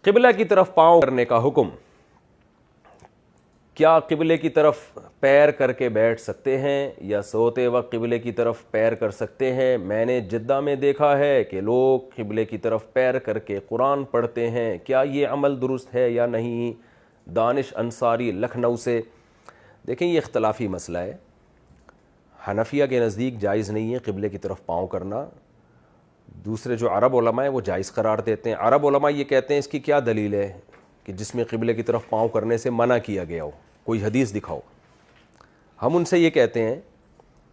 قبلہ کی طرف پاؤں کرنے کا حکم. کیا قبلے کی طرف پیر کر کے بیٹھ سکتے ہیں یا سوتے وقت قبلے کی طرف پیر کر سکتے ہیں؟ میں نے جدہ میں دیکھا ہے کہ لوگ قبلے کی طرف پیر کر کے قرآن پڑھتے ہیں، کیا یہ عمل درست ہے یا نہیں؟ دانش انصاری لکھنؤ سے. دیکھیں یہ اختلافی مسئلہ ہے. حنفیہ کے نزدیک جائز نہیں ہے قبلے کی طرف پاؤں کرنا. دوسرے جو عرب علماء ہیں وہ جائز قرار دیتے ہیں. عرب علماء یہ کہتے ہیں اس کی کیا دلیل ہے کہ جس میں قبلے کی طرف پاؤں کرنے سے منع کیا گیا ہو، کوئی حدیث دکھاؤ. ہم ان سے یہ کہتے ہیں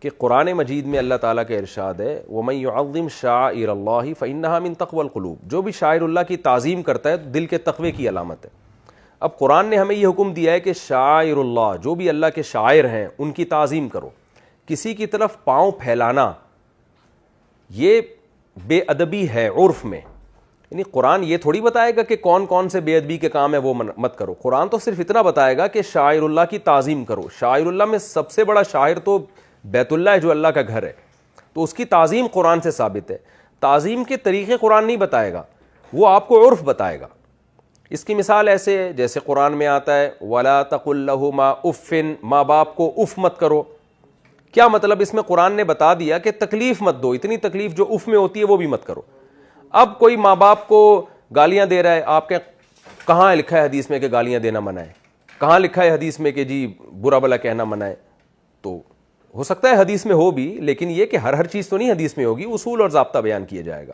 کہ قرآن مجید میں اللہ تعالیٰ کا ارشاد ہے وَمَن يُعَظِّمْ شَعَائِرَ اللَّهِ فَإِنَّهَا مِن تَقْوَى الْقُلُوبِ، جو بھی شاعر اللہ کی تعظیم کرتا ہے تو دل کے تقوی کی علامت ہے. اب قرآن نے ہمیں یہ حکم دیا ہے کہ شاعر اللہ، جو بھی اللہ کے شاعر ہیں ان کی تعظیم کرو. کسی کی طرف پاؤں پھیلانا یہ بے ادبی ہے عرف میں. یعنی قرآن یہ تھوڑی بتائے گا کہ کون کون سے بے ادبی کے کام ہے وہ مت کرو. قرآن تو صرف اتنا بتائے گا کہ شاعر اللہ کی تعظیم کرو. شاعر اللہ میں سب سے بڑا شاعر تو بیت اللہ ہے جو اللہ کا گھر ہے، تو اس کی تعظیم قرآن سے ثابت ہے. تعظیم کے طریقے قرآن نہیں بتائے گا، وہ آپ کو عرف بتائے گا. اس کی مثال ایسے ہے جیسے قرآن میں آتا ہے وَلَا تَقُل لَّهُمَا اُفٍّ، ماں باپ کو اف مت کرو. کیا مطلب؟ اس میں قرآن نے بتا دیا کہ تکلیف مت دو، اتنی تکلیف جو اف میں ہوتی ہے وہ بھی مت کرو. اب کوئی ماں باپ کو گالیاں دے رہا ہے، آپ کے کہاں لکھا ہے حدیث میں کہ گالیاں دینا منع ہے؟ کہاں لکھا ہے حدیث میں کہ جی برا بلا کہنا منع ہے؟ تو ہو سکتا ہے حدیث میں ہو بھی، لیکن یہ کہ ہر چیز تو نہیں حدیث میں ہوگی، اصول اور ضابطہ بیان کیا جائے گا.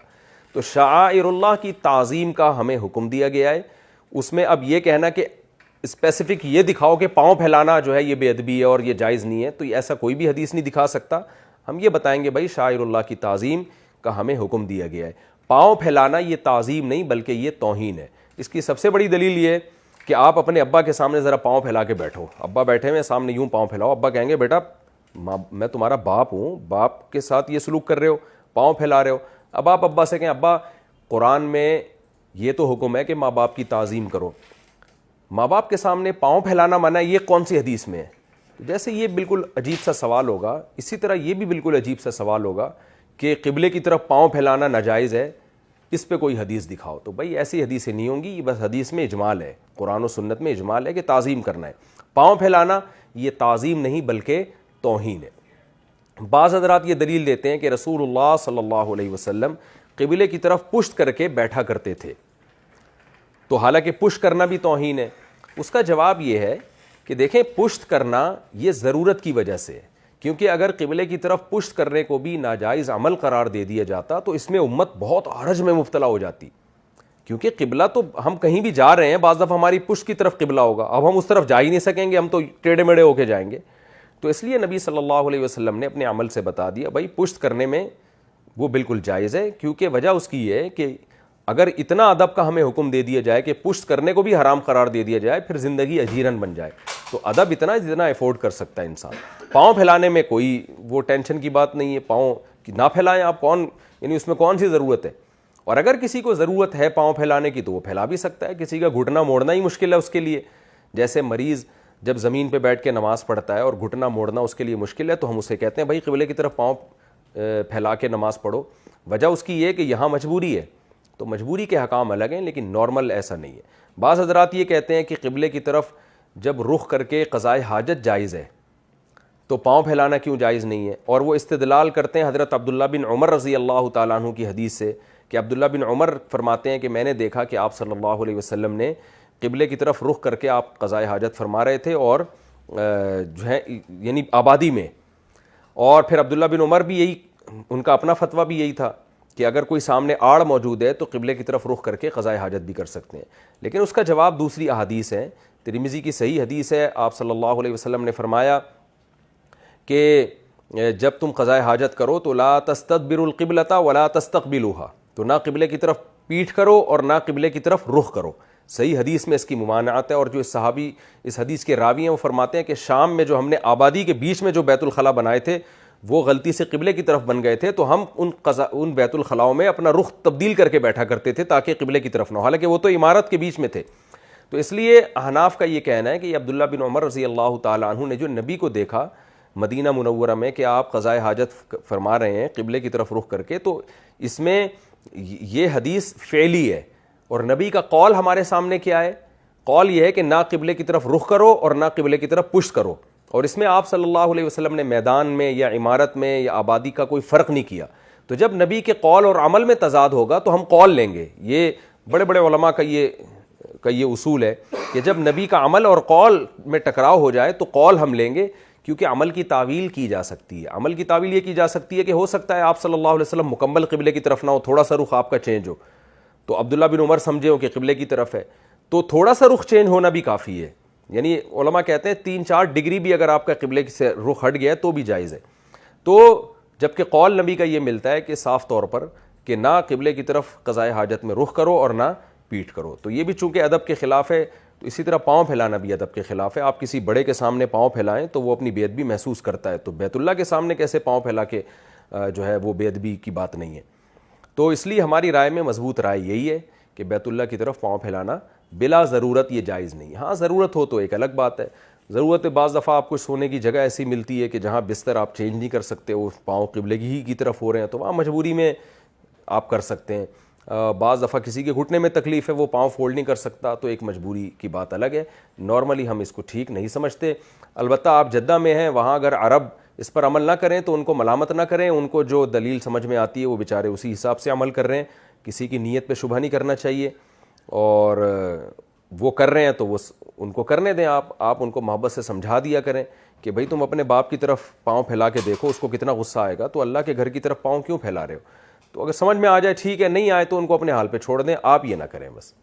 تو شعائر اللہ کی تعظیم کا ہمیں حکم دیا گیا ہے. اس میں اب یہ کہنا کہ اسپیسیفک یہ دکھاؤ کہ پاؤں پھیلانا جو ہے یہ بے ادبی ہے اور یہ جائز نہیں ہے، تو ایسا کوئی بھی حدیث نہیں دکھا سکتا. ہم یہ بتائیں گے بھائی شاعر اللہ کی تعظیم کا ہمیں حکم دیا گیا ہے. پاؤں پھیلانا یہ تعظیم نہیں بلکہ یہ توہین ہے. اس کی سب سے بڑی دلیل یہ ہے کہ آپ اپنے ابا کے سامنے ذرا پاؤں پھیلا کے بیٹھو. ابا بیٹھے ہوئے سامنے یوں پاؤں پھیلاؤ، ابا کہیں گے بیٹا میں تمہارا باپ ہوں، باپ کے ساتھ یہ سلوک کر رہے ہو، پاؤں پھیلا رہے ہو. اب آپ ابا سے کہیں ابا قرآن میں یہ تو حکم ہے کہ ماں باپ کی تعظیم کرو، ماں باپ کے سامنے پاؤں پھیلانا منع ہے، یہ کون سی حدیث میں ہے؟ جیسے یہ بالکل عجیب سا سوال ہوگا، اسی طرح یہ بھی بالکل عجیب سا سوال ہوگا کہ قبلے کی طرف پاؤں پھیلانا ناجائز ہے، اس پہ کوئی حدیث دکھاؤ. تو بھائی ایسی حدیثیں نہیں ہوں گی، یہ بس حدیث میں اجمال ہے، قرآن و سنت میں اجمال ہے کہ تعظیم کرنا ہے. پاؤں پھیلانا یہ تعظیم نہیں بلکہ توہین ہے. بعض حضرات یہ دلیل دیتے ہیں کہ رسول اللہ صلی اللہ علیہ وسلم قبلے کی طرف پشت کر کے بیٹھا کرتے تھے، تو حالانکہ پشت کرنا بھی توہین ہے. اس کا جواب یہ ہے کہ دیکھیں پشت کرنا یہ ضرورت کی وجہ سے ہے، کیونکہ اگر قبلے کی طرف پشت کرنے کو بھی ناجائز عمل قرار دے دیا جاتا تو اس میں امت بہت حرج میں مبتلا ہو جاتی. کیونکہ قبلہ تو ہم کہیں بھی جا رہے ہیں، بعض دفعہ ہماری پشت کی طرف قبلہ ہوگا، اب ہم اس طرف جا ہی نہیں سکیں گے، ہم تو ٹیڑھے میڑے ہو کے جائیں گے. تو اس لیے نبی صلی اللہ علیہ وسلم نے اپنے عمل سے بتا دیا بھائی پشت کرنے میں وہ بالکل جائز ہے. کیونکہ وجہ اس کی یہ ہے کہ اگر اتنا ادب کا ہمیں حکم دے دیا جائے کہ پشت کرنے کو بھی حرام قرار دے دیا جائے، پھر زندگی اجیرن بن جائے. تو ادب اتنا جتنا افورڈ کر سکتا ہے انسان. پاؤں پھیلانے میں کوئی وہ ٹینشن کی بات نہیں ہے، پاؤں نہ پھیلائیں آپ، کون یعنی اس میں کون سی ضرورت ہے. اور اگر کسی کو ضرورت ہے پاؤں پھیلانے کی تو وہ پھیلا بھی سکتا ہے. کسی کا گھٹنا موڑنا ہی مشکل ہے اس کے لیے، جیسے مریض جب زمین پہ بیٹھ کے نماز پڑھتا ہے اور گھٹنا موڑنا اس کے لیے مشکل ہے تو ہم اسے کہتے ہیں بھائی قبلے کی طرف پاؤں پھیلا کے نماز پڑھو. وجہ اس کی یہ کہ یہاں مجبوری ہے، تو مجبوری کے حکام الگ ہیں لیکن نارمل ایسا نہیں ہے. بعض حضرات یہ کہتے ہیں کہ قبلے کی طرف جب رخ کر کے قضائے حاجت جائز ہے تو پاؤں پھیلانا کیوں جائز نہیں ہے؟ اور وہ استدلال کرتے ہیں حضرت عبداللہ بن عمر رضی اللہ تعالیٰ عنہ کی حدیث سے کہ عبداللہ بن عمر فرماتے ہیں کہ میں نے دیکھا کہ آپ صلی اللہ علیہ وسلم نے قبلے کی طرف رخ کر کے آپ قضائے حاجت فرما رہے تھے اور جو ہے یعنی آبادی میں. اور پھر عبداللہ بن عمر بھی یہی، ان کا اپنا فتویٰ بھی یہی تھا کہ اگر کوئی سامنے آڑ موجود ہے تو قبلے کی طرف رخ کر کے قضائے حاجت بھی کر سکتے ہیں. لیکن اس کا جواب دوسری احادیث ہے. ترمذی کی صحیح حدیث ہے، آپ صلی اللہ علیہ وسلم نے فرمایا کہ جب تم قضائے حاجت کرو تو لا تستدبروا القبلۃ ولا تستقبلوها، تو نہ قبلے کی طرف پیٹھ کرو اور نہ قبلے کی طرف رخ کرو. صحیح حدیث میں اس کی ممانعت ہے. اور جو اس صحابی اس حدیث کے راوی ہیں وہ فرماتے ہیں کہ شام میں جو ہم نے آبادی کے بیچ میں جو بیت الخلاء بنائے تھے وہ غلطی سے قبلے کی طرف بن گئے تھے، تو ہم ان بیت الخلاؤں میں اپنا رخ تبدیل کر کے بیٹھا کرتے تھے تاکہ قبلے کی طرف نہ ہو، حالانکہ وہ تو عمارت کے بیچ میں تھے. تو اس لیے احناف کا یہ کہنا ہے کہ عبداللہ بن عمر رضی اللہ تعالیٰ عنہ نے جو نبی کو دیکھا مدینہ منورہ میں کہ آپ قضائے حاجت فرما رہے ہیں قبلے کی طرف رخ کر کے، تو اس میں یہ حدیث فعلی ہے. اور نبی کا قول ہمارے سامنے کیا ہے؟ قول یہ ہے کہ نہ قبلے کی طرف رخ کرو اور نہ قبلے کی طرف پشت کرو. اور اس میں آپ صلی اللہ علیہ وسلم نے میدان میں یا عمارت میں یا آبادی کا کوئی فرق نہیں کیا. تو جب نبی کے قول اور عمل میں تضاد ہوگا تو ہم قول لیں گے. یہ بڑے بڑے علماء کا یہ اصول ہے کہ جب نبی کا عمل اور قول میں ٹکراؤ ہو جائے تو قول ہم لیں گے, کیونکہ عمل کی تعویل کی جا سکتی ہے. عمل کی تعویل یہ کی جا سکتی ہے کہ ہو سکتا ہے آپ صلی اللہ علیہ وسلم مکمل قبلے کی طرف نہ ہو, تھوڑا سا رخ آپ کا چینج ہو, تو عبداللہ بن عمر سمجھے ہو کہ قبلے کی طرف ہے, تو تھوڑا سا رخ چینج ہونا بھی کافی ہے. یعنی علماء کہتے ہیں 3-4 ڈگری بھی اگر آپ کا قبلے سے رخ ہٹ گیا ہے تو بھی جائز ہے. تو جبکہ قول نبی کا یہ ملتا ہے کہ صاف طور پر کہ نہ قبلے کی طرف قضائے حاجت میں رخ کرو اور نہ پیٹھ کرو. تو یہ بھی چونکہ ادب کے خلاف ہے, تو اسی طرح پاؤں پھیلانا بھی ادب کے خلاف ہے. آپ کسی بڑے کے سامنے پاؤں پھیلائیں تو وہ اپنی بے ادبی محسوس کرتا ہے, تو بیت اللہ کے سامنے کیسے پاؤں پھیلا کے جو ہے وہ بے ادبی کی بات نہیں ہے. تو اس لیے ہماری رائے میں مضبوط رائے یہی ہے کہ بیت اللہ کی طرف پاؤں پھیلانا بلا ضرورت یہ جائز نہیں. ہاں ضرورت ہو تو ایک الگ بات ہے. ضرورت بعض دفعہ آپ کو سونے کی جگہ ایسی ملتی ہے کہ جہاں بستر آپ چینج نہیں کر سکتے, وہ پاؤں قبلے ہی کی طرف ہو رہے ہیں, تو وہاں مجبوری میں آپ کر سکتے ہیں. بعض دفعہ کسی کے گھٹنے میں تکلیف ہے, وہ پاؤں فولڈ نہیں کر سکتا, تو ایک مجبوری کی بات الگ ہے. نارملی ہم اس کو ٹھیک نہیں سمجھتے. البتہ آپ جدہ میں ہیں, وہاں اگر عرب اس پر عمل نہ کریں تو ان کو ملامت نہ کریں. ان کو جو دلیل سمجھ میں آتی ہے وہ بیچارے اسی حساب سے عمل کر رہے ہیں. کسی کی نیت پہ شبہ نہیں کرنا چاہیے, اور وہ کر رہے ہیں تو وہ ان کو کرنے دیں. آپ ان کو محبت سے سمجھا دیا کریں کہ بھائی تم اپنے باپ کی طرف پاؤں پھیلا کے دیکھو, اس کو کتنا غصہ آئے گا, تو اللہ کے گھر کی طرف پاؤں کیوں پھیلا رہے ہو. تو اگر سمجھ میں آ جائے ٹھیک ہے, نہیں آئے تو ان کو اپنے حال پہ چھوڑ دیں, آپ یہ نہ کریں بس.